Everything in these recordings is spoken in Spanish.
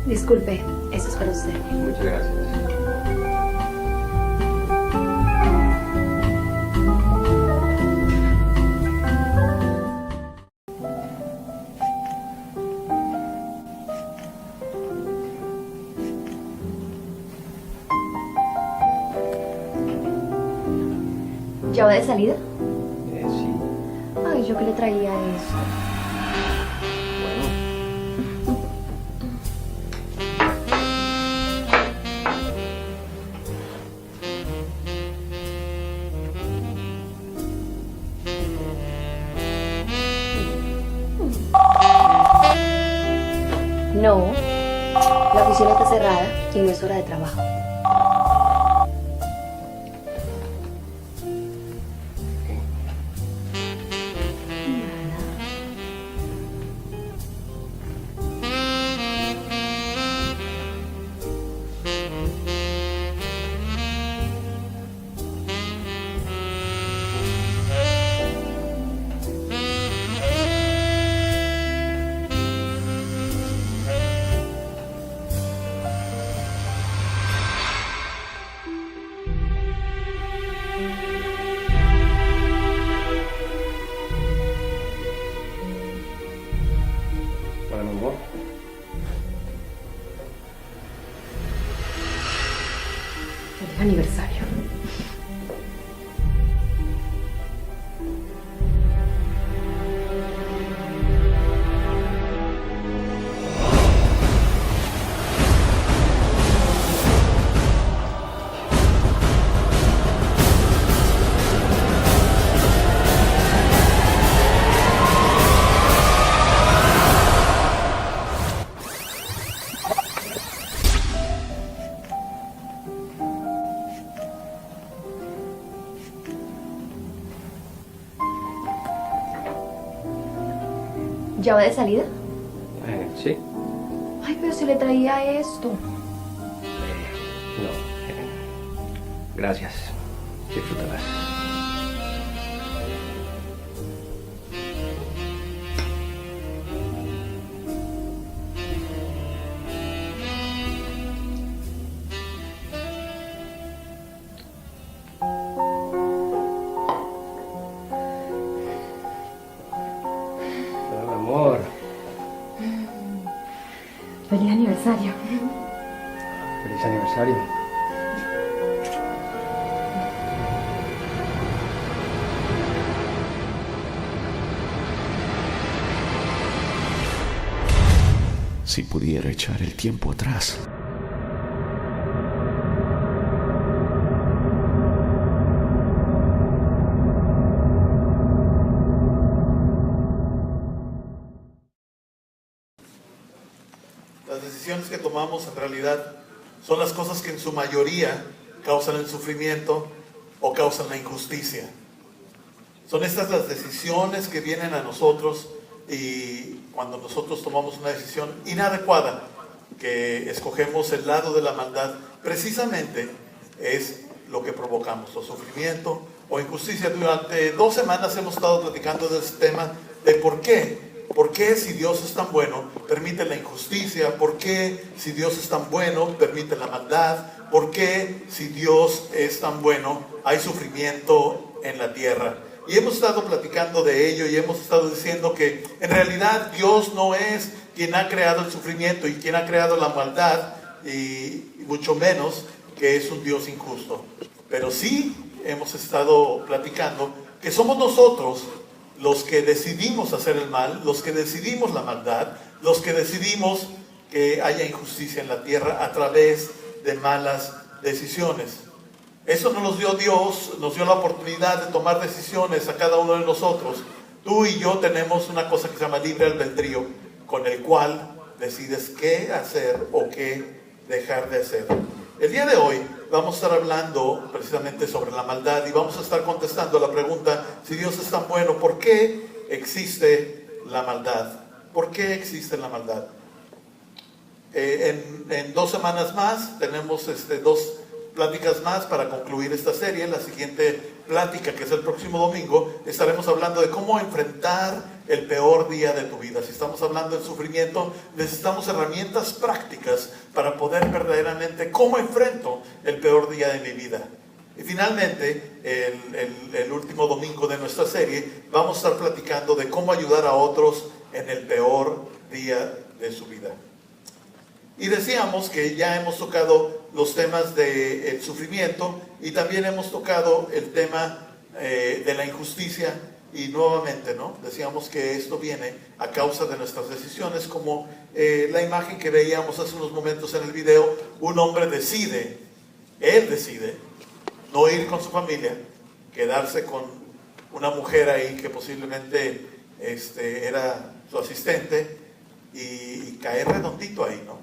Disculpe, eso es para usted. Muchas gracias. ¿Ya va de salida? Sí. Ay, yo que le traía eso. Bueno. No, la oficina está cerrada y no es hora de trabajo. Bueno, amor. Feliz aniversario. ¿Ya va de salida? Sí. Ay, pero si le traía esto. No. Gracias. Disfrútalas. Bueno, amor. Feliz aniversario. Feliz aniversario. Si pudiera echar el tiempo atrás. Las decisiones que tomamos en realidad son las cosas que en su mayoría causan el sufrimiento o causan la injusticia. Son estas las decisiones que vienen a nosotros y cuando nosotros tomamos una decisión inadecuada, que escogemos el lado de la maldad, precisamente es lo que provocamos, o sufrimiento o injusticia. Durante 2 semanas hemos estado platicando de este tema de por qué. ¿Por qué si Dios es tan bueno permite la injusticia? ¿Por qué si Dios es tan bueno permite la maldad? ¿Por qué si Dios es tan bueno hay sufrimiento en la tierra? Y hemos estado platicando de ello y hemos estado diciendo que en realidad Dios no es quien ha creado el sufrimiento y quien ha creado la maldad, y mucho menos que es un Dios injusto. Pero sí hemos estado platicando que somos nosotros los que decidimos hacer el mal, los que decidimos la maldad, los que decidimos que haya injusticia en la tierra a través de malas decisiones. Eso nos dio Dios, nos dio la oportunidad de tomar decisiones a cada uno de nosotros. Tú y yo tenemos una cosa que se llama libre albedrío, con el cual decides qué hacer o qué dejar de hacer. El día de hoy vamos a estar hablando precisamente sobre la maldad y vamos a estar contestando la pregunta: si Dios es tan bueno, ¿por qué existe la maldad? ¿Por qué existe la maldad? En 2 semanas más tenemos 2 pláticas más para concluir esta serie. La siguiente plática, que es el próximo domingo, estaremos hablando de cómo enfrentar el peor día de tu vida. Si estamos hablando del sufrimiento, necesitamos herramientas prácticas para poder verdaderamente cómo enfrento el peor día de mi vida. Y finalmente, el último domingo de nuestra serie, vamos a estar platicando de cómo ayudar a otros en el peor día de su vida. Y decíamos que ya hemos tocado los temas del sufrimiento y también hemos tocado el tema de la injusticia. Y nuevamente, ¿no? Decíamos que esto viene a causa de nuestras decisiones, como la imagen que veíamos hace unos momentos en el video. Un hombre decide, él decide, no ir con su familia, quedarse con una mujer ahí que posiblemente era su asistente y caer redondito ahí, ¿no?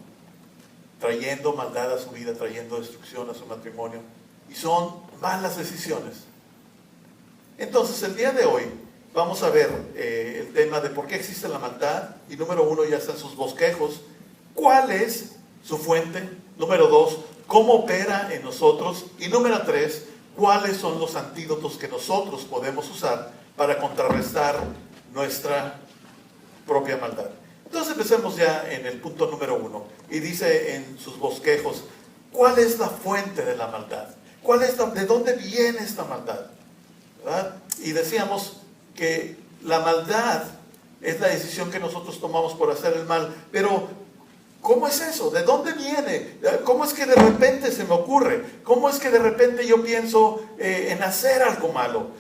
Trayendo maldad a su vida, trayendo destrucción a su matrimonio. Y son malas decisiones. Entonces, el día de hoy vamos a ver el tema de por qué existe la maldad. Y número 1 ya está en sus bosquejos. ¿Cuál es su fuente? Número 2, ¿cómo opera en nosotros? Y número 3, ¿cuáles son los antídotos que nosotros podemos usar para contrarrestar nuestra propia maldad? Entonces empecemos ya en el punto número 1. Y dice en sus bosquejos, ¿cuál es la fuente de la maldad? ¿De dónde viene esta maldad? ¿Verdad? Y decíamos que la maldad es la decisión que nosotros tomamos por hacer el mal. Pero, ¿cómo es eso? ¿De dónde viene? ¿Cómo es que de repente se me ocurre? ¿Cómo es que de repente yo pienso en hacer algo malo?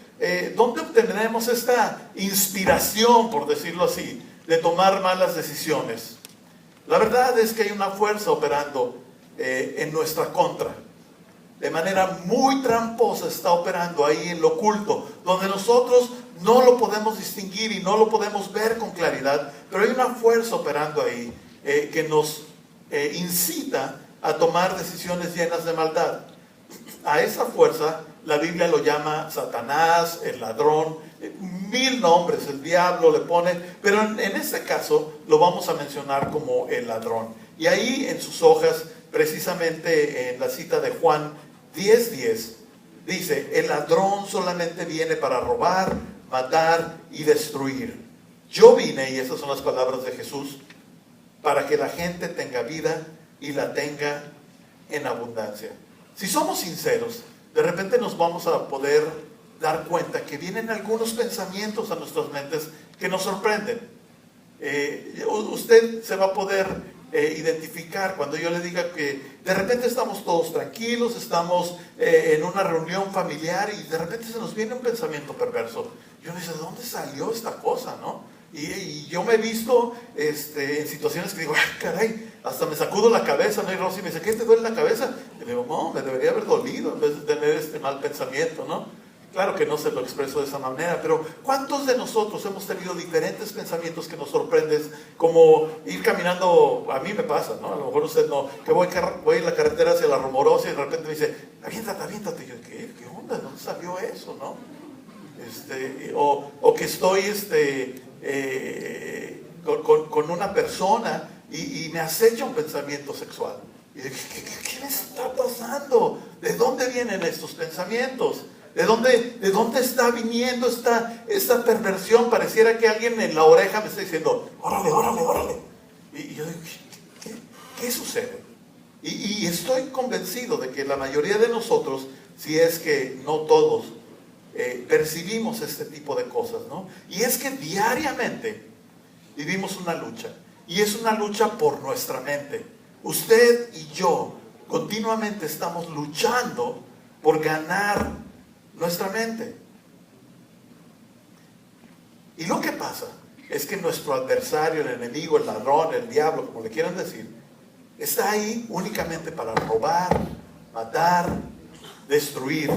¿Dónde obtendremos esta inspiración, por decirlo así, de tomar malas decisiones? La verdad es que hay una fuerza operando en nuestra contra. De manera muy tramposa está operando ahí en lo oculto, donde nosotros no lo podemos distinguir y no lo podemos ver con claridad, pero hay una fuerza operando ahí que nos incita a tomar decisiones llenas de maldad. A esa fuerza la Biblia lo llama Satanás, el ladrón, 1000 nombres el diablo le pone, pero en este caso lo vamos a mencionar como el ladrón. Y ahí en sus hojas, precisamente en la cita de Juan 10:10, dice: el ladrón solamente viene para robar, matar y destruir. Yo vine, y esas son las palabras de Jesús, para que la gente tenga vida y la tenga en abundancia. Si somos sinceros, de repente nos vamos a poder dar cuenta que vienen algunos pensamientos a nuestras mentes que nos sorprenden. Usted se va a poder identificar cuando yo le diga que de repente estamos todos tranquilos, estamos en una reunión familiar y de repente se nos viene un pensamiento perverso. Yo me dice, ¿de dónde salió esta cosa, no? Y yo me he visto en situaciones que digo, ay, caray, hasta me sacudo la cabeza, ¿no? Y Rosy me dice, ¿qué te duele la cabeza? Y le digo, no, me debería haber dolido en vez de tener este mal pensamiento, ¿no? Claro que no se lo expreso de esa manera, pero ¿cuántos de nosotros hemos tenido diferentes pensamientos que nos sorprenden? Como ir caminando, a mí me pasa, ¿no? A lo mejor usted no, que voy en la carretera hacia la Rumorosa y de repente me dice, aviéntate. Y yo, ¿qué onda? ¿De dónde salió eso, no? O que estoy con una persona y me acecha un pensamiento sexual. Y digo, ¿qué me está pasando? ¿De dónde vienen estos pensamientos? ¿De dónde está viniendo esta perversión? Pareciera que alguien en la oreja me está diciendo, órale. Y yo digo, ¿qué sucede? Y estoy convencido de que la mayoría de nosotros, si es que no todos, percibimos este tipo de cosas, ¿no? Y es que diariamente vivimos una lucha. Y es una lucha por nuestra mente. Usted y yo continuamente estamos luchando por ganar nuestra mente. Y lo que pasa es que nuestro adversario, el enemigo, el ladrón, el diablo, como le quieran decir, está ahí únicamente para robar, matar, destruir.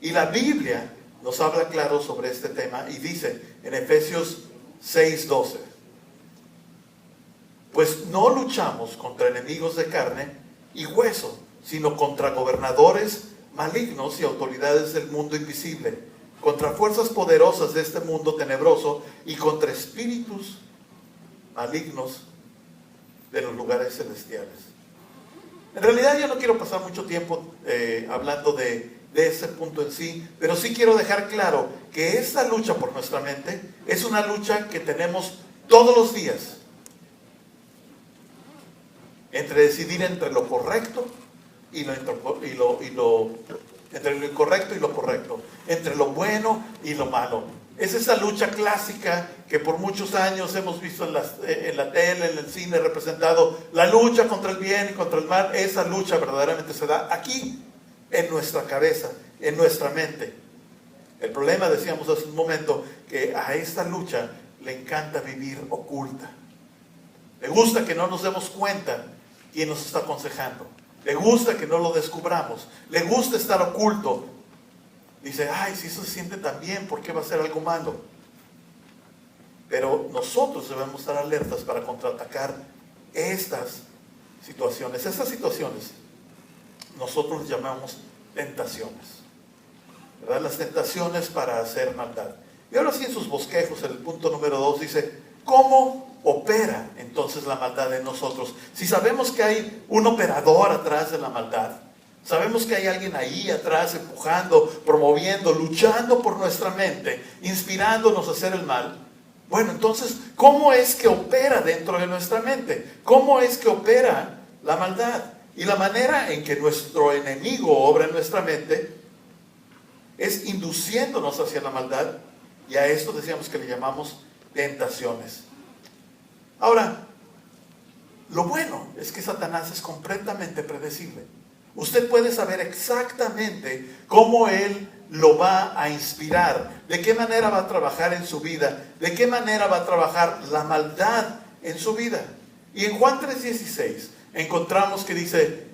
Y la Biblia nos habla claro sobre este tema y dice en Efesios 6:12, pues no luchamos contra enemigos de carne y hueso, sino contra gobernadores malignos y autoridades del mundo invisible, contra fuerzas poderosas de este mundo tenebroso y contra espíritus malignos de los lugares celestiales. En realidad yo no quiero pasar mucho tiempo hablando de ese punto en sí, pero sí quiero dejar claro que esta lucha por nuestra mente es una lucha que tenemos todos los días, entre decidir entre lo correcto entre lo incorrecto y lo correcto, entre lo bueno y lo malo. Es esa lucha clásica que por muchos años hemos visto en la tele, en el cine representado, la lucha contra el bien y contra el mal. Esa lucha verdaderamente se da aquí, en nuestra cabeza, en nuestra mente. El problema, decíamos hace un momento, que a esta lucha le encanta vivir oculta. Le gusta que no nos demos cuenta quién nos está aconsejando. Le gusta que no lo descubramos. Le gusta estar oculto. Dice, ay, si eso se siente tan bien, ¿por qué va a ser algo malo? Pero nosotros debemos estar alertas para contraatacar estas situaciones. Estas situaciones nosotros les llamamos tentaciones, ¿verdad? Las tentaciones para hacer maldad. Y ahora sí, en sus bosquejos, en el punto número 2 dice, ¿cómo opera entonces la maldad en nosotros? Si sabemos que hay un operador atrás de la maldad, sabemos que hay alguien ahí atrás empujando, promoviendo, luchando por nuestra mente, inspirándonos a hacer el mal. Bueno, entonces, ¿cómo es que opera dentro de nuestra mente? ¿Cómo es que opera la maldad? Y la manera en que nuestro enemigo obra en nuestra mente es induciéndonos hacia la maldad, y a esto decíamos que le llamamos tentaciones. Ahora, lo bueno es que Satanás es completamente predecible. Usted puede saber exactamente cómo él lo va a inspirar, de qué manera va a trabajar en su vida, de qué manera va a trabajar la maldad en su vida. Y en Juan 3:16 encontramos que dice,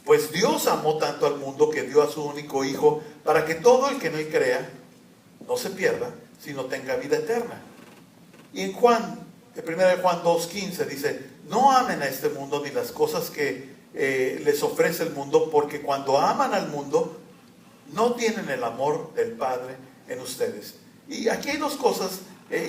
pues Dios amó tanto al mundo que dio a su único Hijo para que todo el que en él crea no se pierda, sino tenga vida eterna. Y en 1 Juan 2:15 dice, no amen a este mundo ni las cosas que les ofrece el mundo, porque cuando aman al mundo no tienen el amor del Padre en ustedes. Y aquí hay dos cosas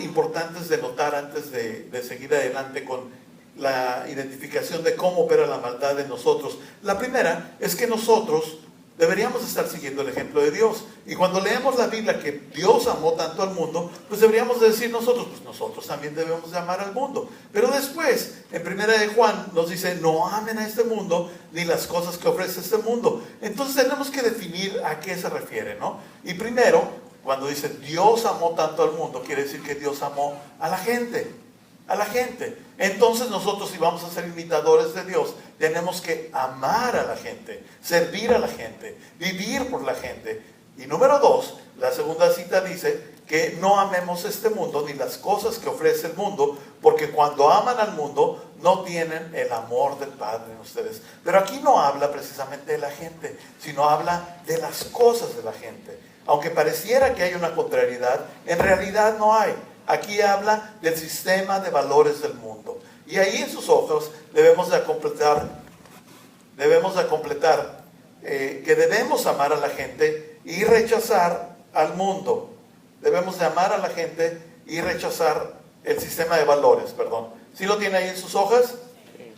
importantes de notar antes de seguir adelante con la identificación de cómo opera la maldad en nosotros. La primera es que nosotros deberíamos estar siguiendo el ejemplo de Dios. Y cuando leemos la Biblia que Dios amó tanto al mundo, pues deberíamos decir nosotros, pues nosotros también debemos de amar al mundo. Pero después, en 1 Juan nos dice, no amen a este mundo ni las cosas que ofrece este mundo. Entonces tenemos que definir a qué se refiere, ¿no? Y primero, cuando dice Dios amó tanto al mundo, quiere decir que Dios amó a la gente. A la gente. Entonces nosotros, si vamos a ser imitadores de Dios, tenemos que amar a la gente, servir a la gente, vivir por la gente. Y número 2, la segunda cita dice que no amemos este mundo ni las cosas que ofrece el mundo, porque cuando aman al mundo no tienen el amor del Padre en ustedes. Pero aquí no habla precisamente de la gente, sino habla de las cosas de la gente. Aunque pareciera que hay una contrariedad, en realidad no hay. Aquí habla del sistema de valores del mundo. Y ahí en sus ojos debemos de completar que debemos amar a la gente y rechazar al mundo. Debemos de amar a la gente y rechazar el sistema de valores, perdón. ¿Sí lo tiene ahí en sus hojas?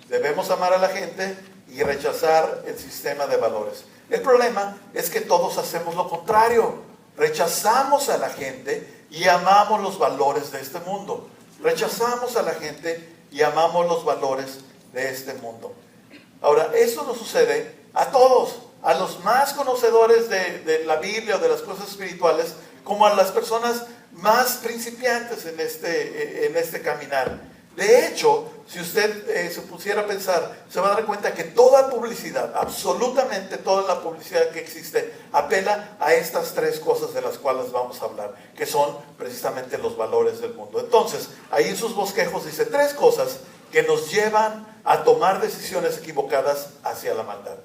Debemos amar a la gente y rechazar el sistema de valores. El problema es que todos hacemos lo contrario. Rechazamos a la gente y amamos los valores de este mundo. Rechazamos a la gente y amamos los valores de este mundo. Ahora, eso nos sucede a todos, a los más conocedores de la Biblia o de las cosas espirituales, como a las personas más principiantes en este caminar. De hecho, si usted se pusiera a pensar, se va a dar cuenta que toda publicidad, absolutamente toda la publicidad que existe, apela a estas tres cosas de las cuales vamos a hablar, que son precisamente los valores del mundo. Entonces, ahí en sus bosquejos dice 3 cosas que nos llevan a tomar decisiones equivocadas hacia la maldad.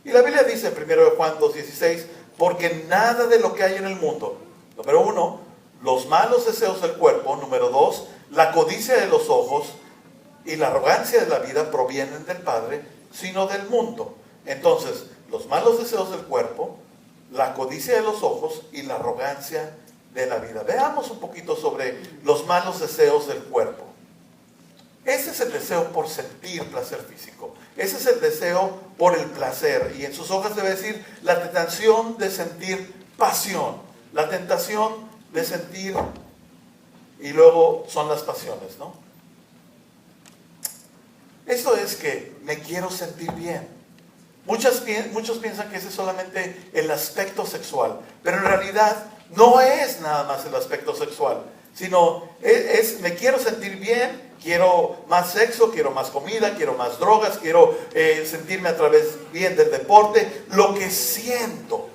Y la Biblia dice en 1 Juan 2:16, porque nada de lo que hay en el mundo, número 1, los malos deseos del cuerpo, número 2, la codicia de los ojos y la arrogancia de la vida provienen del Padre, sino del mundo. Entonces, los malos deseos del cuerpo, la codicia de los ojos y la arrogancia de la vida. Veamos un poquito sobre los malos deseos del cuerpo. Ese es el deseo por sentir placer físico. Ese es el deseo por el placer. Y en sus hojas debe decir la tentación de sentir pasión. La tentación de sentir, y luego son las pasiones, ¿no? Esto es que me quiero sentir bien. Muchos piensan que ese es solamente el aspecto sexual, pero en realidad no es nada más el aspecto sexual, sino me quiero sentir bien, quiero más sexo, quiero más comida, quiero más drogas, quiero sentirme a través bien del deporte, lo que siento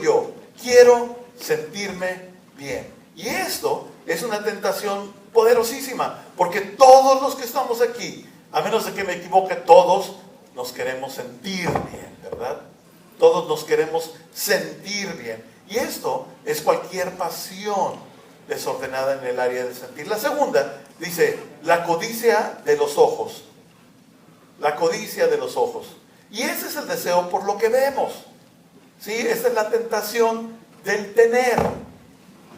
yo, quiero sentirme bien. Y esto es una tentación poderosísima, porque todos los que estamos aquí, a menos de que me equivoque, todos nos queremos sentir bien, ¿verdad? Todos nos queremos sentir bien. Y esto es cualquier pasión desordenada en el área del sentir. La segunda dice, la codicia de los ojos. La codicia de los ojos. Y ese es el deseo por lo que vemos. ¿Sí? Esta es la tentación del tener.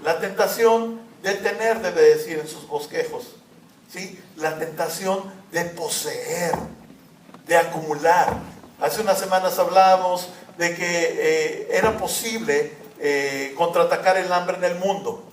La tentación del tener, debe decir en sus bosquejos. ¿Sí? La tentación de poseer, de acumular. Hace unas semanas hablábamos de que era posible contraatacar el hambre en el mundo,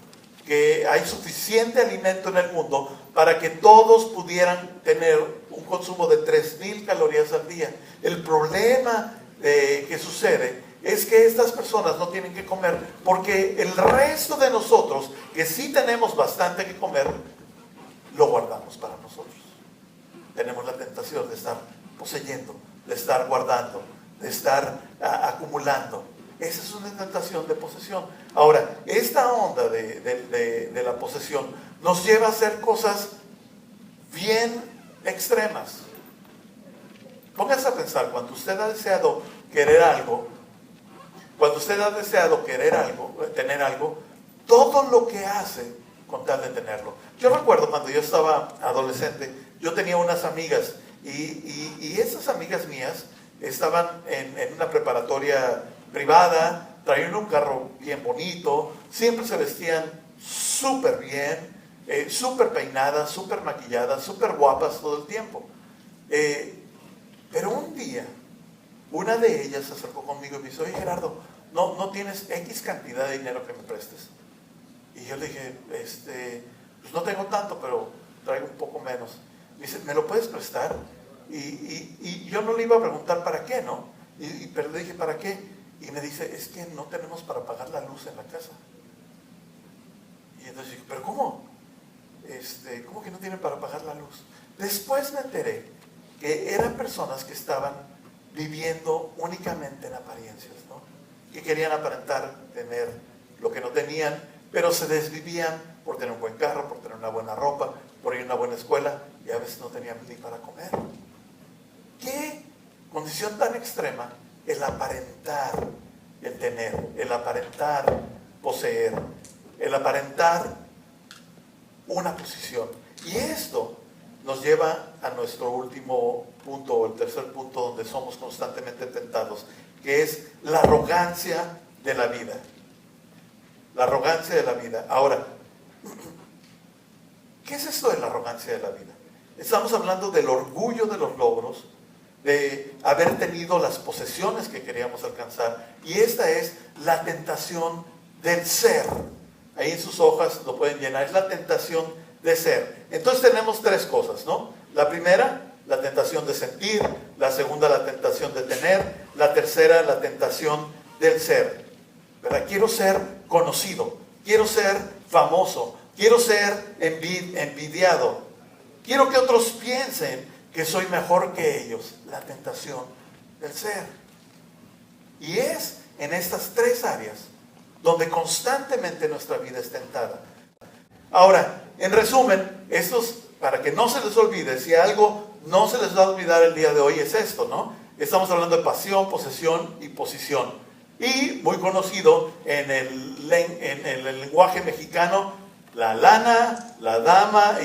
que hay suficiente alimento en el mundo para que todos pudieran tener un consumo de 3,000 calorías al día. El problema que sucede es que estas personas no tienen que comer porque el resto de nosotros, que sí tenemos bastante que comer, lo guardamos para nosotros. Tenemos la tentación de estar poseyendo, de estar guardando, de estar acumulando. Esa es una tentación de posesión. Ahora, esta onda de la posesión nos lleva a hacer cosas bien extremas. Póngase a pensar, cuando usted ha deseado querer algo, tener algo, todo lo que hace con tal de tenerlo. Yo recuerdo cuando yo estaba adolescente, yo tenía unas amigas y esas amigas mías estaban en una preparatoria privada, traían un carro bien bonito, siempre se vestían súper bien, súper peinadas, súper maquilladas, súper guapas todo el tiempo. Pero un día, una de ellas se acercó conmigo y me dice, oye Gerardo, ¿no tienes X cantidad de dinero que me prestes? Y yo le dije, pues no tengo tanto, pero traigo un poco menos. Me dice, ¿me lo puedes prestar? Y yo no le iba a preguntar para qué, ¿no? Pero le dije, ¿para qué? Y me dice, es que no tenemos para pagar la luz en la casa. Y entonces dije, ¿pero cómo? ¿Cómo que no tienen para pagar la luz? Después me enteré que eran personas que estaban viviendo únicamente en apariencias, ¿no? Que querían aparentar tener lo que no tenían, pero se desvivían por tener un buen carro, por tener una buena ropa, por ir a una buena escuela, y a veces no tenían ni para comer. ¿Qué condición tan extrema? El aparentar el tener, el aparentar poseer, el aparentar una posición. Y esto nos lleva a nuestro último punto, o el tercer punto donde somos constantemente tentados, que es la arrogancia de la vida. La arrogancia de la vida. Ahora, ¿qué es esto de la arrogancia de la vida? Estamos hablando del orgullo de los logros, de haber tenido las posesiones que queríamos alcanzar. Y esta es la tentación del ser. Ahí en sus hojas lo pueden llenar. Es la tentación de ser. Entonces tenemos tres cosas, ¿no? La primera, la tentación de sentir. La segunda, la tentación de tener. La tercera, la tentación del ser. ¿Verdad? Quiero ser conocido. Quiero ser famoso. Quiero ser envidiado. Quiero que otros piensen que soy mejor que ellos. La tentación del ser. Y es en estas tres áreas donde constantemente nuestra vida es tentada. Ahora, en resumen, estos, para que no se les olvide, si algo no se les va a olvidar el día de hoy es esto, ¿no? Estamos hablando de pasión, posesión y posición. Y muy conocido en el lenguaje mexicano, la lana, la dama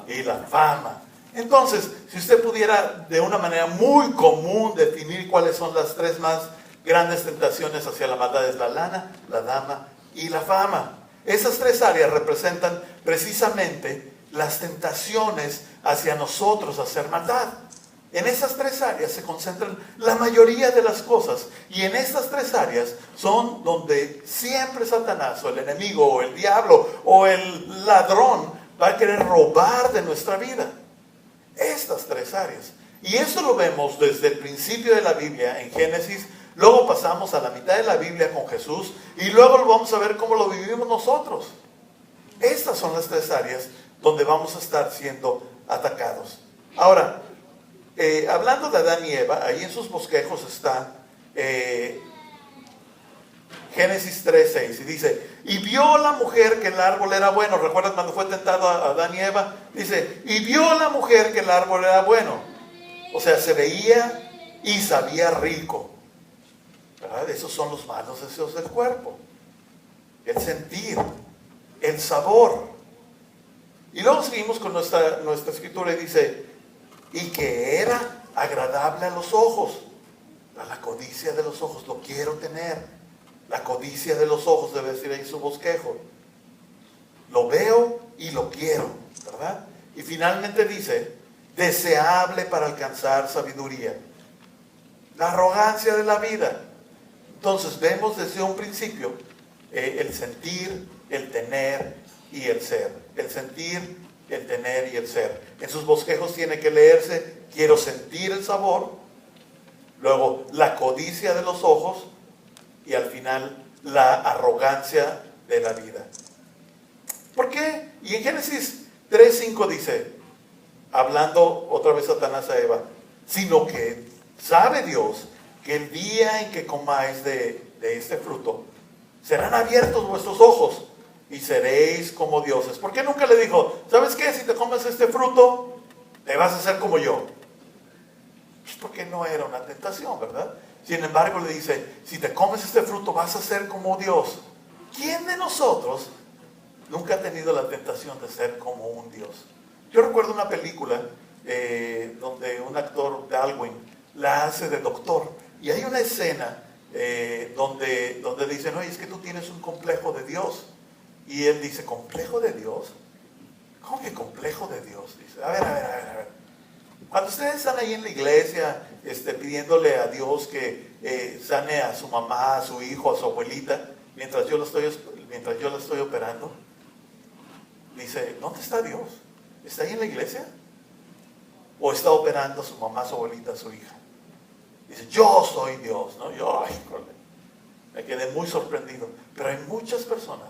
y la fama. Entonces, si usted pudiera de una manera muy común definir cuáles son las tres más grandes tentaciones hacia la maldad, es la lana, la dama y la fama. Esas tres áreas representan precisamente las tentaciones hacia nosotros hacer maldad. En esas tres áreas se concentran la mayoría de las cosas. Y en estas tres áreas son donde siempre Satanás, o el enemigo, o el diablo, o el ladrón va a querer robar de nuestra vida. Estas tres áreas. Y eso lo vemos desde el principio de la Biblia, en Génesis. Luego pasamos a la mitad de la Biblia con Jesús. Y luego lo vamos a ver cómo lo vivimos nosotros. Estas son las tres áreas donde vamos a estar siendo atacados. Ahora, hablando de Adán y Eva, ahí en sus bosquejos está Génesis 3:6, y dice, y vio la mujer que el árbol era bueno. ¿Recuerdas cuando fue tentado a Adán y Eva? Dice, y vio la mujer que el árbol era bueno. O sea, se veía y sabía rico, ¿verdad? Esos son los malos deseos del cuerpo. El sentir, el sabor. Y luego seguimos con nuestra escritura y dice, y que era agradable a los ojos. La codicia de los ojos, lo quiero tener. La codicia de los ojos, debe decir ahí su bosquejo. Lo veo y lo quiero, ¿verdad? Y finalmente dice, deseable para alcanzar sabiduría. La arrogancia de la vida. Entonces vemos desde un principio el sentir, el tener y el ser. El sentir, el tener y el ser. En sus bosquejos tiene que leerse, quiero sentir el sabor, luego la codicia de los ojos y al final la arrogancia de la vida. ¿Por qué? Y en Génesis 3:5 dice, hablando otra vez Satanás a Eva, sino que sabe Dios que el día en que comáis de este fruto, serán abiertos vuestros ojos y seréis como dioses. ¿Por qué nunca le dijo, sabes qué? Si te comes este fruto, te vas a hacer como yo? Pues porque no era una tentación, ¿verdad? Sin embargo le dice, si te comes este fruto, vas a ser como Dios. ¿Quién de nosotros nunca ha tenido la tentación de ser como un Dios? Yo recuerdo una película donde un actor, Baldwin, la hace de doctor. Y hay una escena donde dicen, oye, es que tú tienes un complejo de Dios. Y él dice, ¿complejo de Dios? ¿Cómo que complejo de Dios? Dice, a ver. Cuando ustedes están ahí en la iglesia pidiéndole a Dios que sane a su mamá, a su hijo, a su abuelita, mientras yo la estoy operando, dice, ¿dónde está Dios? ¿Está ahí en la iglesia? ¿O está operando a su mamá, a su abuelita, a su hija? Dice, yo soy Dios, ¿no? Yo, ay, me quedé muy sorprendido. Pero hay muchas personas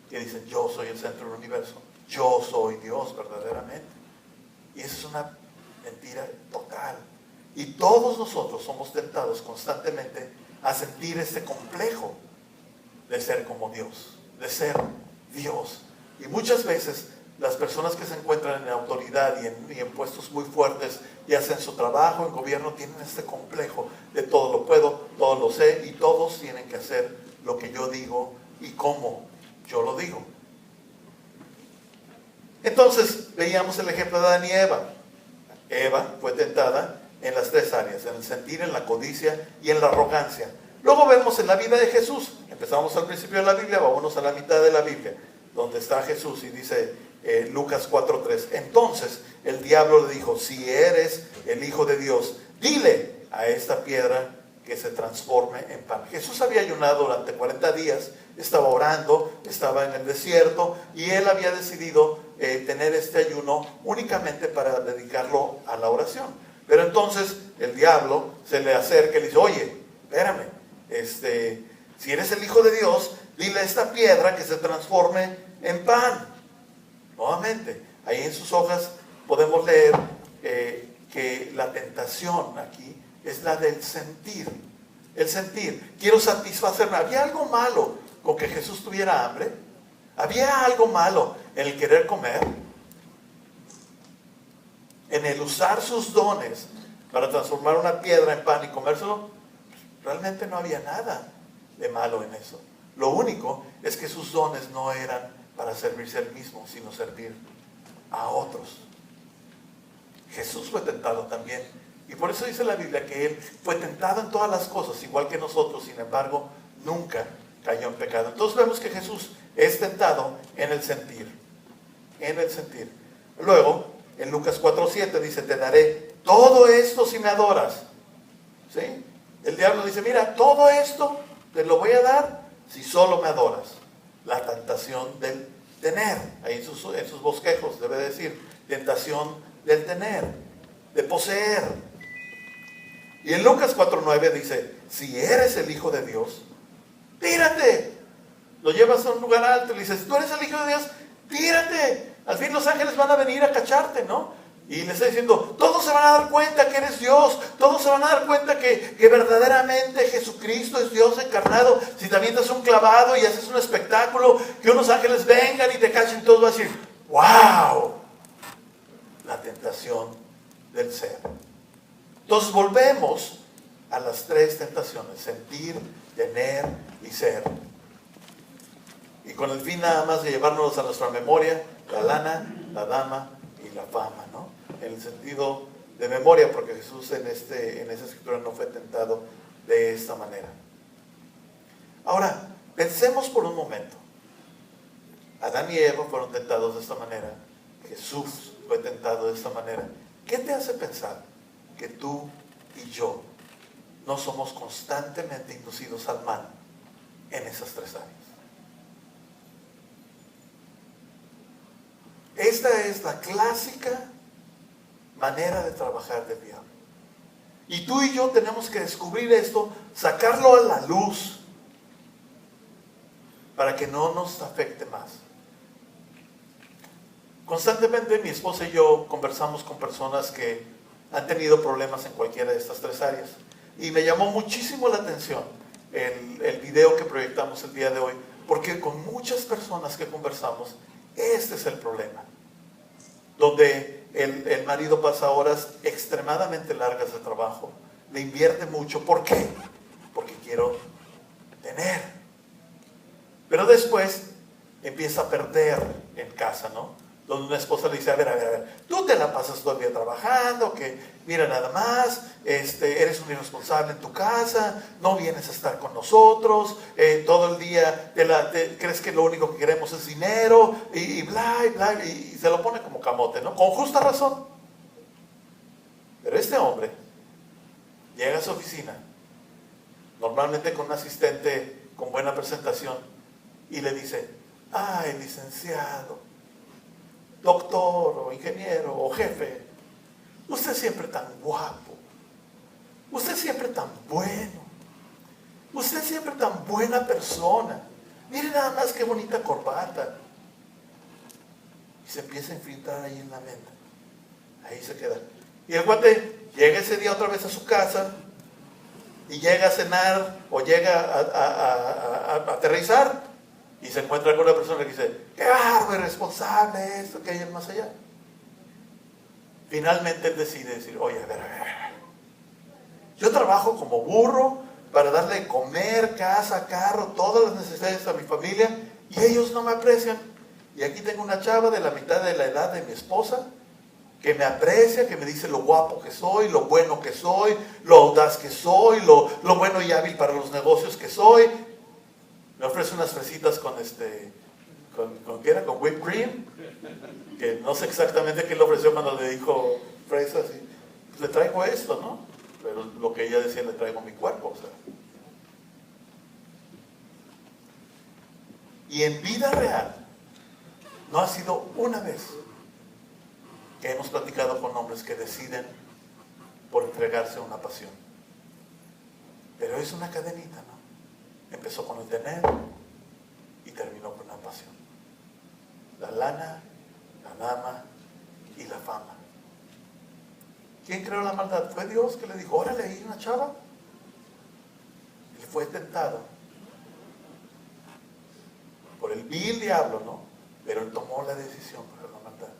que dicen, yo soy el centro del universo. Yo soy Dios verdaderamente. Y esa es una mentira total. Y todos nosotros somos tentados constantemente a sentir este complejo de ser como Dios, de ser Dios. Y muchas veces las personas que se encuentran en autoridad y en puestos muy fuertes y hacen su trabajo en gobierno tienen este complejo de todo lo puedo, todo lo sé y todos tienen que hacer lo que yo digo y cómo yo lo digo. Entonces veíamos el ejemplo de Adán y Eva. Eva fue tentada en las tres áreas, en el sentir, en la codicia y en la arrogancia. Luego vemos en la vida de Jesús, empezamos al principio de la Biblia, vámonos a la mitad de la Biblia, donde está Jesús y dice Lucas 4:3, entonces el diablo le dijo, si eres el Hijo de Dios, dile a esta piedra que se transforme en pan. Jesús había ayunado durante 40 días, estaba orando, estaba en el desierto y él había decidido tener este ayuno únicamente para dedicarlo a la oración. Pero entonces el diablo se le acerca y le dice, oye, espérame, si eres el Hijo de Dios, dile a esta piedra que se transforme en pan. Nuevamente, ahí en sus hojas podemos leer que la tentación aquí es la del sentir. El sentir, quiero satisfacerme. ¿Había algo malo con que Jesús tuviera hambre? ¿Había algo malo en el querer comer? En el usar sus dones para transformar una piedra en pan y comérselo, realmente no había nada de malo en eso. Lo único es que sus dones no eran para servirse a él mismo, sino servir a otros. Jesús fue tentado también. Y por eso dice la Biblia que él fue tentado en todas las cosas, igual que nosotros, sin embargo, nunca cayó en pecado. Entonces vemos que Jesús es tentado en el sentir. En el sentir. Luego, en Lucas 4:7 dice, te daré todo esto si me adoras. ¿Sí? El diablo dice, mira, todo esto te lo voy a dar si solo me adoras. La tentación del tener, ahí en sus bosquejos debe decir, tentación del tener, de poseer. Y en Lucas 4:9 dice, si eres el Hijo de Dios, tírate. Lo llevas a un lugar alto y le dices, tú eres el Hijo de Dios, tírate. Al fin los ángeles van a venir a cacharte, ¿no? Y le está diciendo, todos se van a dar cuenta que eres Dios, todos se van a dar cuenta que verdaderamente Jesucristo es Dios encarnado. Si te avientas un clavado y haces un espectáculo, que unos ángeles vengan y te cachen, todos van a decir, ¡wow! La tentación del ser. Entonces volvemos a las tres tentaciones, sentir, tener y ser. Y con el fin nada más de llevárnoslos a nuestra memoria, la lana, la dama y la fama, ¿no? En el sentido de memoria, porque Jesús en esa escritura no fue tentado de esta manera. Ahora, pensemos por un momento. Adán y Eva fueron tentados de esta manera. Jesús fue tentado de esta manera. ¿Qué te hace pensar que tú y yo no somos constantemente inducidos al mal en esas tres áreas? Esta es la clásica manera de trabajar del diablo. Y tú y yo tenemos que descubrir esto, sacarlo a la luz, para que no nos afecte más. Constantemente mi esposa y yo conversamos con personas que han tenido problemas en cualquiera de estas tres áreas. Y me llamó muchísimo la atención el video que proyectamos el día de hoy, porque con muchas personas que conversamos, este es el problema. Donde el marido pasa horas extremadamente largas de trabajo, le invierte mucho. ¿Por qué? Porque quiero tener. Pero después empieza a perder en casa, ¿no? Donde una esposa le dice, a ver, tú te la pasas todo el día trabajando, que mira nada más, eres un irresponsable en tu casa, no vienes a estar con nosotros, todo el día crees que lo único que queremos es dinero, y bla, y bla, y se lo pone como camote, ¿no? Con justa razón. Pero este hombre llega a su oficina, normalmente con un asistente con buena presentación, y le dice, ay, licenciado, doctor o ingeniero o jefe, usted siempre tan guapo, usted siempre tan bueno, usted siempre tan buena persona, mire nada más qué bonita corbata. Y se empieza a infiltrar ahí en la mente, ahí se queda. Y el cuate llega ese día otra vez a su casa y llega a cenar o llega a aterrizar. Y se encuentra con una persona que dice, qué bárbaro, irresponsable, esto, que hay más allá. Finalmente él decide decir, oye, a ver. Yo trabajo como burro para darle de comer, casa, carro, todas las necesidades a mi familia, y ellos no me aprecian. Y aquí tengo una chava de la mitad de la edad de mi esposa, que me aprecia, que me dice lo guapo que soy, lo bueno que soy, lo audaz que soy, lo bueno y hábil para los negocios que soy. Me ofrece unas fresitas con ¿qué era? Con whipped cream, que no sé exactamente qué le ofreció cuando le dijo fresas. Pues le traigo esto, ¿no? Pero lo que ella decía, le traigo mi cuerpo, o sea. Y en vida real, no ha sido una vez que hemos platicado con hombres que deciden por entregarse a una pasión. Pero es una cadenita, ¿no? Empezó con el tener y terminó con la pasión. La lana, la dama y la fama. ¿Quién creó la maldad? Fue Dios que le dijo, órale, ahí una chava. Él fue tentado por el vil diablo, ¿no? Pero él tomó la decisión para la maldad.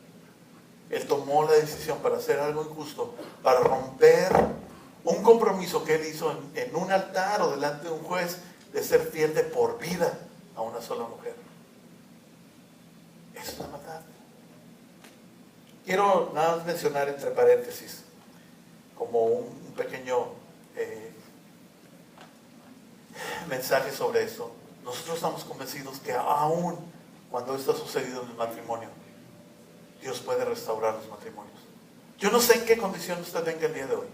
Él tomó la decisión para hacer algo injusto, para romper un compromiso que él hizo en un altar o delante de un juez, de ser fiel de por vida a una sola mujer. Eso es la maldad. Quiero nada más mencionar entre paréntesis, como un pequeño mensaje sobre esto. Nosotros estamos convencidos que aún cuando esto ha sucedido en el matrimonio, Dios puede restaurar los matrimonios. Yo no sé en qué condición usted venga el día de hoy.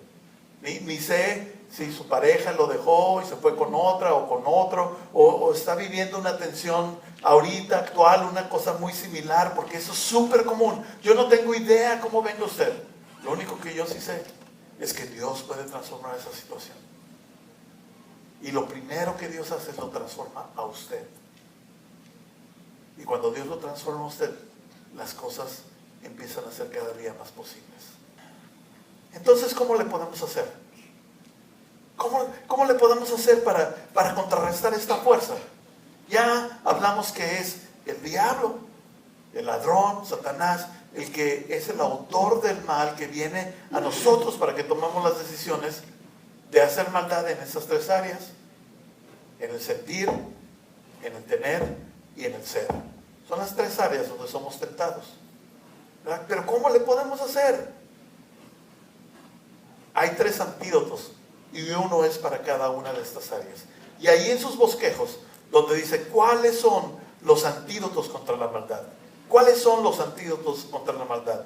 Ni sé si su pareja lo dejó y se fue con otra o con otro, o está viviendo una tensión ahorita, actual, una cosa muy similar, porque eso es súper común. Yo no tengo idea cómo venga usted. Lo único que yo sí sé es que Dios puede transformar esa situación. Y lo primero que Dios hace es lo transforma a usted. Y cuando Dios lo transforma a usted, las cosas empiezan a ser cada día más posibles. Entonces, ¿cómo le podemos hacer? ¿Cómo le podemos hacer para contrarrestar esta fuerza? Ya hablamos que es el diablo, el ladrón, Satanás, el que es el autor del mal que viene a nosotros para que tomemos las decisiones de hacer maldad en esas tres áreas: en el sentir, en el tener y en el ser. Son las tres áreas donde somos tentados, ¿verdad? Pero ¿cómo le podemos hacer? Hay tres antídotos y uno es para cada una de estas áreas. Y ahí en sus bosquejos, donde dice cuáles son los antídotos contra la maldad. ¿Cuáles son los antídotos contra la maldad?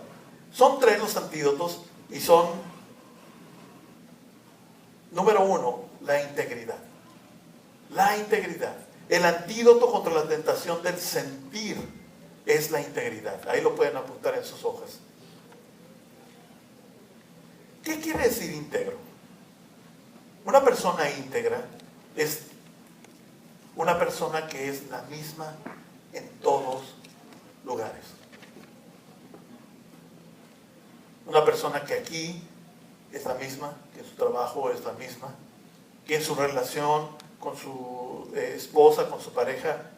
Son tres los antídotos y son: número uno, la integridad. La integridad. El antídoto contra la tentación del sentir es la integridad. Ahí lo pueden apuntar en sus hojas. ¿Qué quiere decir íntegro? Una persona íntegra es una persona que es la misma en todos lugares. Una persona que aquí es la misma, que en su trabajo es la misma, que en su relación con su esposa, con su pareja,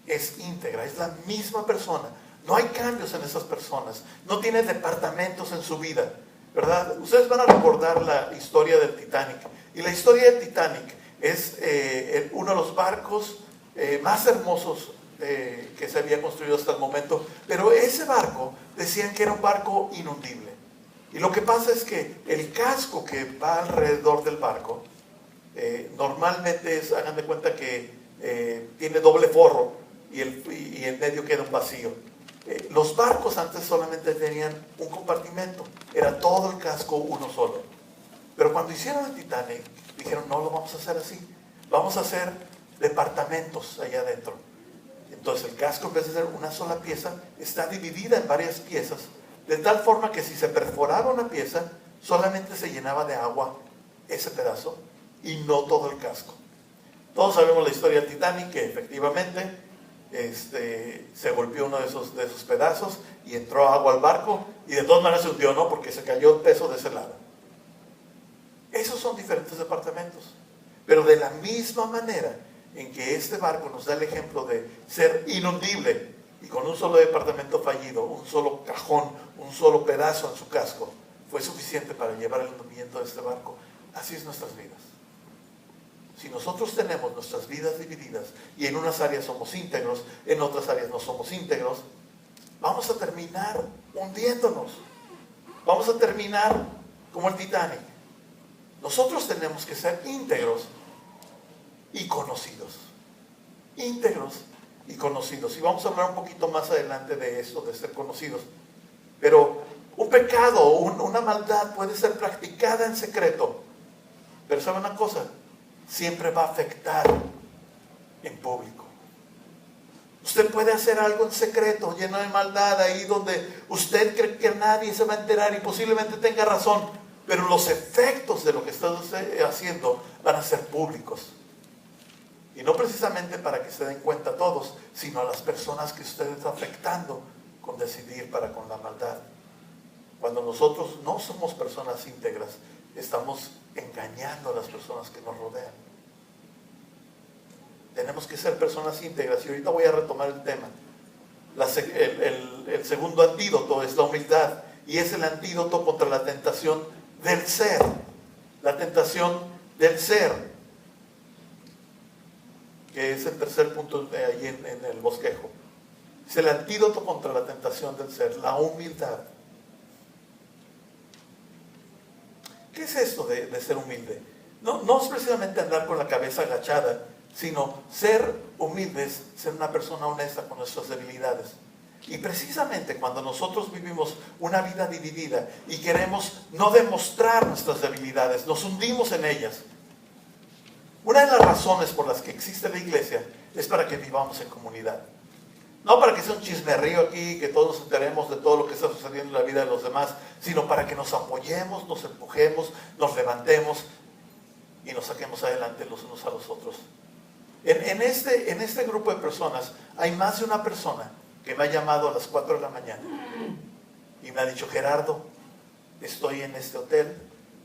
es íntegra, es la misma persona. No hay cambios en esas personas, no tiene departamentos en su vida, ¿verdad? Ustedes van a recordar la historia del Titanic. Y la historia del Titanic es uno de los barcos más hermosos que se había construido hasta el momento. Pero ese barco, decían que era un barco inundible. Y lo que pasa es que el casco que va alrededor del barco, normalmente hagan de cuenta que tiene doble forro y en medio queda un vacío. Los barcos antes solamente tenían un compartimento, era todo el casco uno solo. Pero cuando hicieron el Titanic, dijeron: no lo vamos a hacer así, vamos a hacer departamentos allá adentro. Entonces el casco, en vez de ser una sola pieza, está dividida en varias piezas, de tal forma que si se perforaba una pieza, solamente se llenaba de agua ese pedazo y no todo el casco. Todos sabemos la historia del Titanic, que efectivamente se golpeó uno de esos pedazos y entró agua al barco, y de todas maneras se hundió, ¿no? Porque se cayó el peso de ese lado. Esos son diferentes departamentos. Pero de la misma manera en que este barco nos da el ejemplo de ser inundible y con un solo departamento fallido, un solo cajón, un solo pedazo en su casco, fue suficiente para llevar el hundimiento de este barco. Así es nuestras vidas. Si nosotros tenemos nuestras vidas divididas y en unas áreas somos íntegros, en otras áreas no somos íntegros, vamos a terminar hundiéndonos. Vamos a terminar como el Titanic. Nosotros tenemos que ser íntegros y conocidos. Íntegros y conocidos. Y vamos a hablar un poquito más adelante de esto, de ser conocidos. Pero un pecado, una maldad puede ser practicada en secreto. Pero ¿sabe una cosa? Siempre va a afectar en público. Usted puede hacer algo en secreto, lleno de maldad, ahí donde usted cree que nadie se va a enterar y posiblemente tenga razón, pero los efectos de lo que está haciendo van a ser públicos. Y no precisamente para que se den cuenta todos, sino a las personas que usted está afectando con decidir para con la maldad. Cuando nosotros no somos personas íntegras, estamos engañando a las personas que nos rodean. Tenemos que ser personas íntegras. Y ahorita voy a retomar el tema. El segundo antídoto es la humildad. Y es el antídoto contra la tentación del ser. La tentación del ser. Que es el tercer punto ahí en el bosquejo. Es el antídoto contra la tentación del ser. La humildad. ¿Qué es esto de ser humilde? No es precisamente andar con la cabeza agachada, sino ser humildes, ser una persona honesta con nuestras debilidades. Y precisamente cuando nosotros vivimos una vida dividida y queremos no demostrar nuestras debilidades, nos hundimos en ellas. Una de las razones por las que existe la iglesia es para que vivamos en comunidad. No para que sea un chismerrío aquí, que todos nos enteremos de todo lo que está sucediendo en la vida de los demás, sino para que nos apoyemos, nos empujemos, nos levantemos y nos saquemos adelante los unos a los otros. En este grupo de personas hay más de una persona que me ha llamado a las 4 de la mañana y me ha dicho: Gerardo, estoy en este hotel,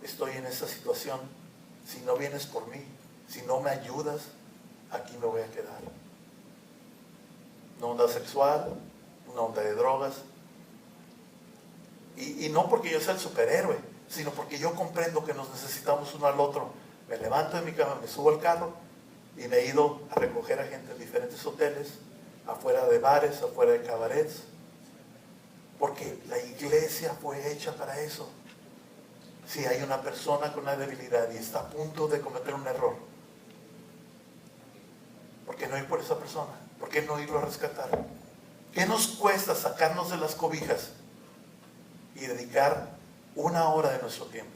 estoy en esta situación, si no vienes por mí, si no me ayudas, aquí me voy a quedar. Una onda sexual, una onda de drogas, y no porque yo sea el superhéroe, sino porque yo comprendo que nos necesitamos uno al otro. Me levanto de mi cama, me subo al carro y me he ido a recoger a gente en diferentes hoteles, afuera de bares, afuera de cabarets, porque la iglesia fue hecha para eso. Si hay una persona con una debilidad y está a punto de cometer un error, ¿por qué no ir por esa persona? ¿Por qué no irlo a rescatar? ¿Qué nos cuesta sacarnos de las cobijas y dedicar 1 hora de nuestro tiempo?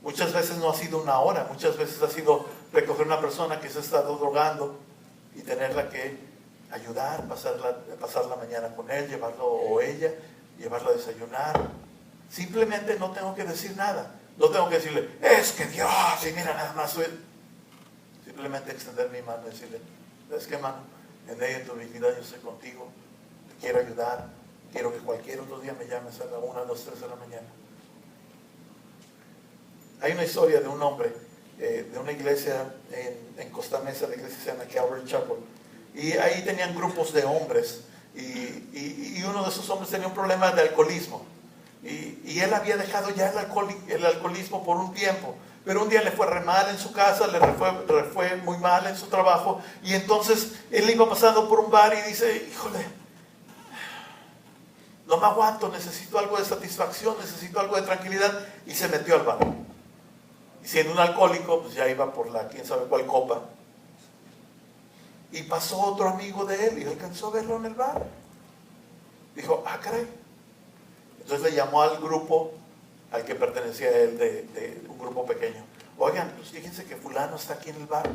Muchas veces no ha sido 1 hora, muchas veces ha sido recoger a una persona que se ha estado drogando y tenerla que ayudar, pasar la mañana con él, llevarlo o ella, llevarlo a desayunar. Simplemente no tengo que decir nada, no tengo que decirle: es que Dios, y mira, nada más soy. Simplemente extender mi mano y decirle: ¿sabes qué, mano? En medio de tu debilidad yo estoy contigo, te quiero ayudar, quiero que cualquier otro día me llames a la 1, 2, 3 de la mañana. Hay una historia de un hombre de una iglesia en Costa Mesa, la iglesia se llama Calvary Chapel, y ahí tenían grupos de hombres, y uno de esos hombres tenía un problema de alcoholismo, y él había dejado ya el alcoholismo por un tiempo, pero un día le fue re mal en su casa, le fue muy mal en su trabajo, y entonces él iba pasando por un bar y dice: híjole, no me aguanto, necesito algo de satisfacción, necesito algo de tranquilidad, y se metió al bar. Y siendo un alcohólico, pues ya iba por la quién sabe cuál copa. Y pasó otro amigo de él y alcanzó a verlo en el bar. Dijo: ah, caray. Entonces le llamó al grupo al que pertenecía él, de un grupo pequeño: oigan, pues fíjense que fulano está aquí en el bar.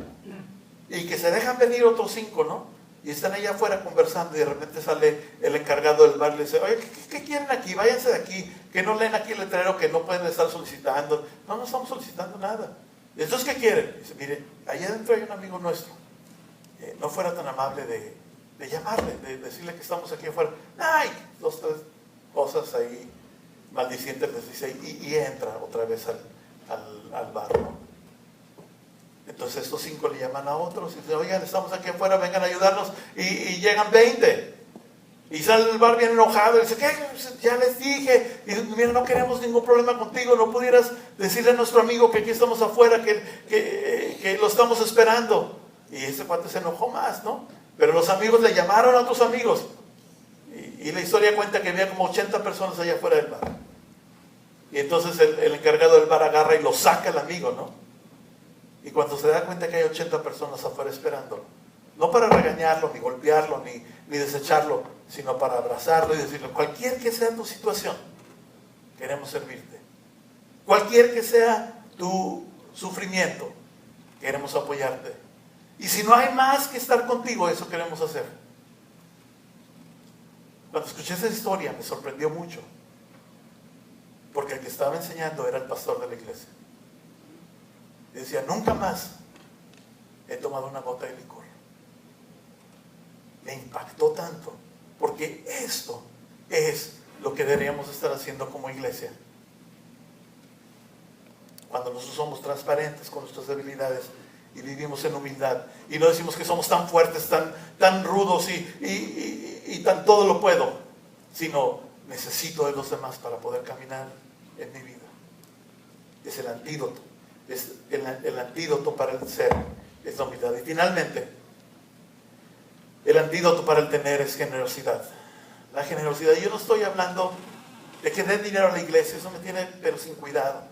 Y que se dejan venir otros 5, ¿no? Y están allá afuera conversando, y de repente sale el encargado del bar y le dice: oye, ¿qué quieren aquí? Váyanse de aquí, que no leen aquí el letrero, que no pueden estar solicitando. No estamos solicitando nada. ¿Y entonces qué quieren? Dice: mire, allá adentro hay un amigo nuestro, no fuera tan amable de llamarle, de decirle que estamos aquí afuera. Ay, 2, 3 cosas ahí maldicientes les dice, y entra otra vez al bar, ¿no? Entonces estos 5 le llaman a otros y dicen: oigan, estamos aquí afuera, vengan a ayudarnos, y llegan 20, y sale del bar bien enojado y dice: ¿qué? Ya les dije, y dice: mira, no queremos ningún problema contigo, no pudieras decirle a nuestro amigo que aquí estamos afuera, que lo estamos esperando. Y ese cuate se enojó más, ¿no? Pero los amigos le llamaron a otros amigos, y la historia cuenta que había como 80 personas allá afuera del bar. Y entonces el encargado del bar agarra y lo saca el amigo, ¿no? Y cuando se da cuenta que hay 80 personas afuera esperándolo, no para regañarlo, ni golpearlo, ni desecharlo, sino para abrazarlo y decirle: cualquier que sea tu situación, queremos servirte. Cualquier que sea tu sufrimiento, queremos apoyarte. Y si no hay más que estar contigo, eso queremos hacer. Cuando escuché esa historia me sorprendió mucho, porque el que estaba enseñando era el pastor de la iglesia. Y decía: nunca más he tomado una gota de licor. Me impactó tanto, porque esto es lo que deberíamos estar haciendo como iglesia. Cuando nosotros somos transparentes con nuestras debilidades y vivimos en humildad, y no decimos que somos tan fuertes, tan rudos y tan todo lo puedo, sino necesito de los demás para poder caminar en mi vida. Es el antídoto. Es el antídoto para el ser, es la humildad. Y finalmente, el antídoto para el tener es generosidad. La generosidad. Yo no estoy hablando de que den dinero a la iglesia, eso me tiene pero sin cuidado.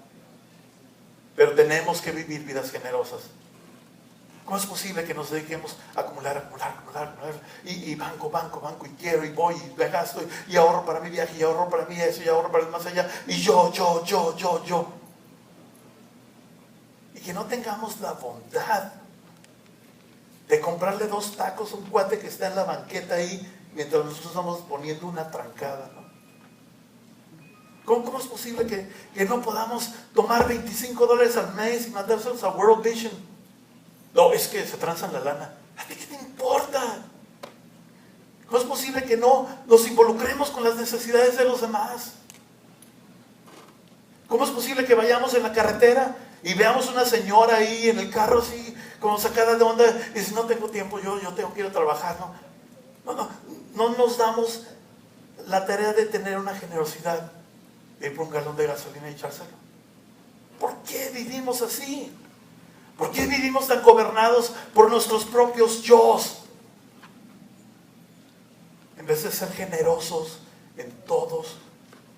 Pero tenemos que vivir vidas generosas. ¿Cómo es posible que nos dediquemos a acumular? Y banco, y quiero, y voy, y me gasto, y ahorro para mi viaje, y ahorro para mí eso, y ahorro para el más allá, y yo. Y que no tengamos la bondad de comprarle 2 tacos a un cuate que está en la banqueta ahí, mientras nosotros estamos poniendo una trancada, ¿no? ¿Cómo es posible que no podamos tomar $25 al mes y mandárselos a World Vision? No, es que se transan la lana. ¿A ti qué te importa? ¿Cómo es posible que no nos involucremos con las necesidades de los demás? ¿Cómo es posible que vayamos en la carretera y veamos una señora ahí en el carro así, como sacada de onda, y dice, no tengo tiempo, yo tengo que ir a trabajar? No nos damos la tarea de tener una generosidad, de ir por un galón de gasolina y echárselo. ¿Por qué vivimos así? ¿Por qué vivimos tan gobernados por nuestros propios yos? En vez de ser generosos en todos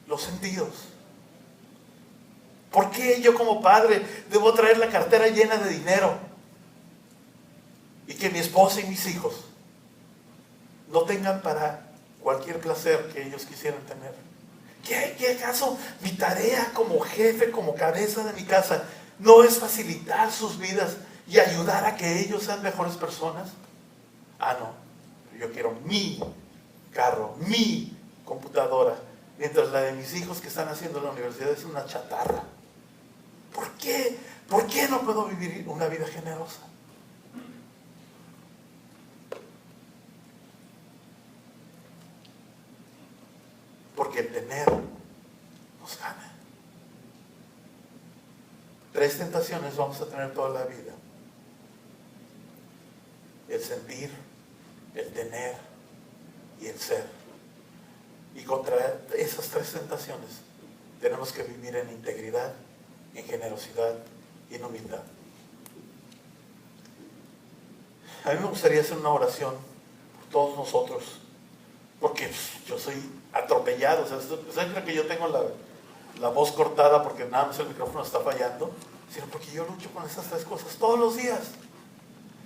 los sentidos. ¿Por qué yo como padre debo traer la cartera llena de dinero? Y que mi esposa y mis hijos no tengan para cualquier placer que ellos quisieran tener. ¿Qué acaso mi tarea como jefe, como cabeza de mi casa, no es facilitar sus vidas y ayudar a que ellos sean mejores personas? No, yo quiero mi carro, mi computadora, mientras la de mis hijos que están haciendo la universidad es una chatarra. ¿Por qué? ¿Por qué no puedo vivir una vida generosa? Porque el tener nos gana. 3 tentaciones vamos a tener toda la vida: el sentir, el tener y el ser. Y contra esas 3 tentaciones tenemos que vivir en integridad, en generosidad y en humildad. A mí me gustaría hacer una oración por todos nosotros, porque yo soy atropellado. ¿Ustedes creen que yo tengo la voz cortada porque nada más el micrófono está fallando? Sino porque yo lucho con esas 3 cosas todos los días.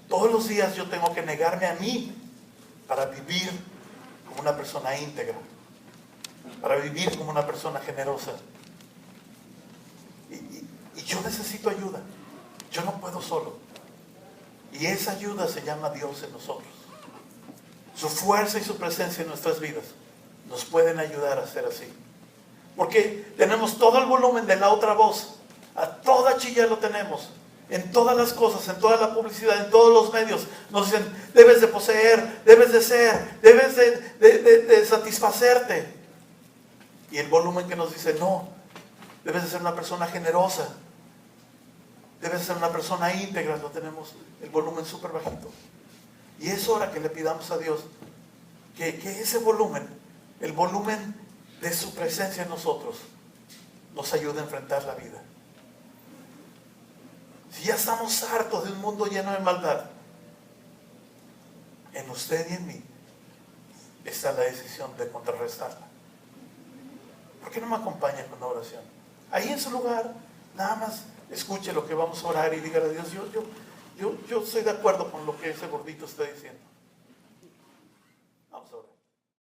Todos los días yo tengo que negarme a mí para vivir como una persona íntegra, para vivir como una persona generosa. Y yo necesito ayuda. Yo no puedo solo. Y esa ayuda se llama Dios en nosotros. Su fuerza y su presencia en nuestras vidas nos pueden ayudar a ser así. Porque tenemos todo el volumen de la otra voz. A toda chilla lo tenemos. En todas las cosas, en toda la publicidad, en todos los medios. Nos dicen, debes de poseer, debes de ser, debes de satisfacerte. Y el volumen que nos dice, no, debes de ser una persona generosa. Debes de ser una persona íntegra. Lo tenemos el volumen súper bajito. Y es hora que le pidamos a Dios que ese volumen, el volumen de su presencia en nosotros, nos ayude a enfrentar la vida. Si ya estamos hartos de un mundo lleno de maldad, en usted y en mí está la decisión de contrarrestarla. ¿Por qué no me acompaña con la oración? Ahí en su lugar, nada más escuche lo que vamos a orar y dígale a Dios, yo estoy de acuerdo con lo que ese gordito está diciendo.